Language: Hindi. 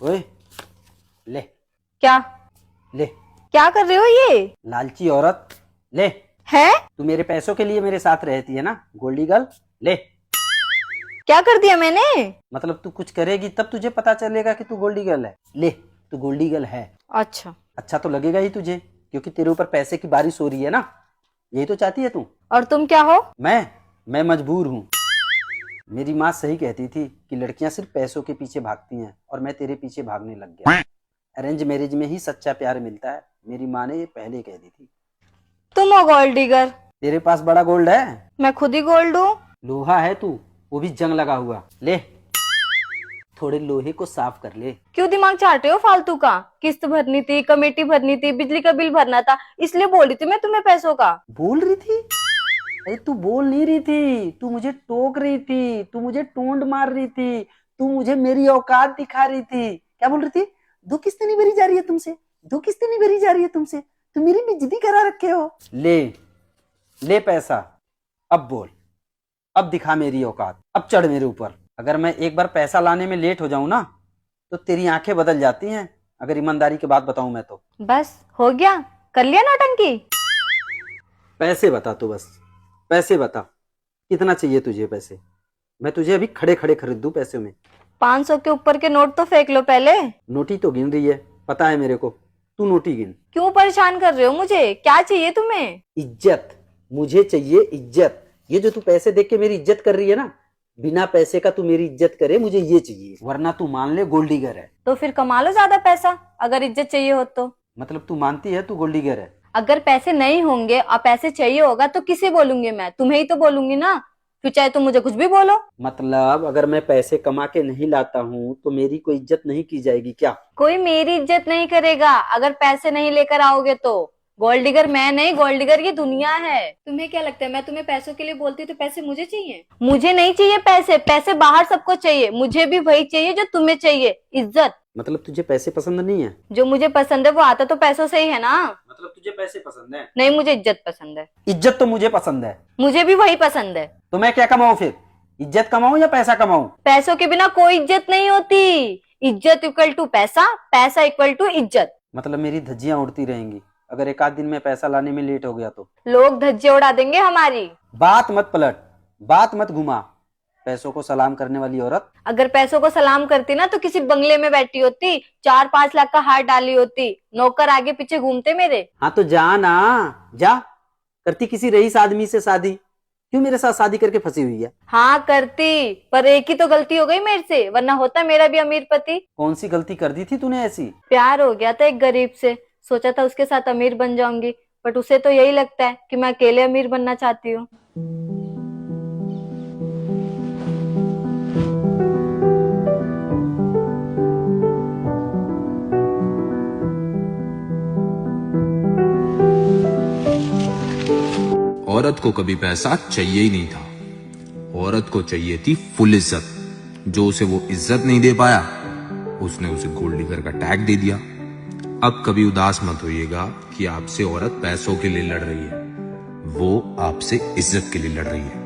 ओए, ले क्या ले। क्या कर रहे हो ये? लालची औरत, ले। है? तू मेरे पैसों के लिए मेरे साथ रहती है ना, गोल्डी गर्ल। ले। क्या कर दिया मैंने? मतलब तू कुछ करेगी तब तुझे पता चलेगा कि तू गोल्डी गर्ल है। ले, तू गोल्डी गर्ल है। अच्छा। अच्छा तो लगेगा ही तुझे, क्योंकि तेरे ऊपर पैसे की बारिश हो रही है ना। यही तो चाहती है तू। और तुम क्या हो? मैं मजबूर हूँ। मेरी माँ सही कहती थी कि लड़कियां सिर्फ पैसों के पीछे भागती हैं, और मैं तेरे पीछे भागने लग गया। अरेंज मैरिज में ही सच्चा प्यार मिलता है, मेरी माँ ने ये पहले कह दी थी। तुम हो गोल्ड डिगर। तेरे पास बड़ा गोल्ड है? मैं खुद ही गोल्ड हूँ। लोहा है तू, वो भी जंग लगा हुआ। ले, थोड़े लोहे को साफ कर ले। क्यों दिमाग चाटे हो फालतू का? किस्त भरनी थी, कमेटी भरनी थी, बिजली का बिल भरना था, इसलिए बोल रही थी मैं तुम्हें पैसों का। बोल रही थी? अरे तू बोल नहीं रही थी, तू मुझे टोक रही थी, तू मुझे टोंड मार रही थी, तू मुझे मेरी औकात दिखा रही थी। क्या बोल रही थी? 2 किस्तें नहीं भरी जा रही है तुमसे, 2 किस्तें नहीं भरी जा रही है तुमसे, तुम मेरी बेइज्जती करा रखे हो। ले पैसा, अब बोल, अब दिखा मेरी औकात, अब चढ़ मेरे ऊपर। अगर मैं एक बार पैसा लाने में लेट हो जाऊं ना, तो तेरी आंखें बदल जाती हैं। अगर ईमानदारी की बात बताऊं मैं तो। बस हो गया, कर लिया नौटंकी। पैसे बता, तो बस पैसे बता, कितना चाहिए तुझे पैसे? मैं तुझे अभी खड़े खड़े खरीद दूं पैसे में। 500 के ऊपर के नोट तो फेंक लो पहले। नोटी तो गिन रही है, पता है मेरे को। तू नोटी गिन। क्यों परेशान कर रहे हो मुझे? क्या चाहिए तुम्हें? इज्जत, मुझे चाहिए इज्जत। ये जो तू पैसे देख के मेरी इज्जत कर रही है ना, बिना पैसे का तू मेरी इज्जत करे, मुझे ये चाहिए, वरना तू मान ले गोल्ड डिगर है। तो फिर कमा लो ज्यादा पैसा, अगर इज्जत चाहिए हो तो। मतलब तू मानती है तू गोल्ड डिगर है? अगर पैसे नहीं होंगे और पैसे चाहिए होगा तो किसे बोलूंगी मैं? तुम्हें ही तो बोलूंगी ना। फिर चाहे तुम मुझे कुछ भी बोलो। मतलब अगर मैं पैसे कमा के नहीं लाता हूँ तो मेरी कोई इज्जत नहीं की जाएगी क्या? कोई मेरी इज्जत नहीं करेगा अगर पैसे नहीं लेकर आओगे तो। गोल्ड डिगर मैं नहीं, गोल्ड डिगर ये दुनिया है। तुम्हें क्या लगता है मैं तुम्हें पैसों के लिए बोलती तो पैसे मुझे चाहिए? मुझे नहीं चाहिए पैसे, पैसे बाहर सबको चाहिए, मुझे भी वही चाहिए जो तुम्हें चाहिए, इज्जत। मतलब तुझे पैसे पसंद नहीं है? जो मुझे पसंद है वो आता तो पैसों से ही है ना। मतलब तुझे पैसे पसंद है? नहीं, मुझे इज्जत पसंद है। इज्जत तो मुझे पसंद है। मुझे भी वही पसंद है। तो मैं क्या कमाऊं फिर? इज्जत कमाऊं या पैसा कमाऊं? पैसों के बिना कोई इज्जत नहीं होती। इज्जत इक्वल टू पैसा, पैसा इक्वल टू इज्जत। मतलब मेरी धज्जियां उड़ती रहेंगी अगर एक आध दिन में पैसा लाने में लेट हो गया तो? लोग धज्जे उड़ा देंगे हमारी। बात मत पलट, बात मत घुमा। पैसों को सलाम करने वाली औरत। अगर पैसों को सलाम करती ना तो किसी बंगले में बैठी होती, 4-5 लाख का हार डाली होती, नौकर आगे पीछे घूमते मेरे। हाँ तो जा ना, जा। करती किसी रईस आदमी से शादी, क्यों मेरे साथ शादी करके फंसी हुई है? हाँ करती, पर एक ही तो गलती हो गई मेरे से, वरना होता मेरा भी अमीर पति। कौन सी गलती कर दी थी तूने ऐसी? प्यार हो गया था एक गरीब से, सोचा था उसके साथ अमीर बन जाऊंगी, बट उसे तो यही लगता है कि मैं अकेले अमीर बनना चाहती हूँ। औरत को कभी पैसा चाहिए ही नहीं था। औरत को चाहिए थी फुल इज्जत। जो उसे वो इज्जत नहीं दे पाया, उसने उसे गोल्ड डिगर का टैग दे दिया। अब कभी उदास मत होइएगा कि आपसे औरत पैसों के लिए लड़ रही है, वो आपसे इज्जत के लिए लड़ रही है।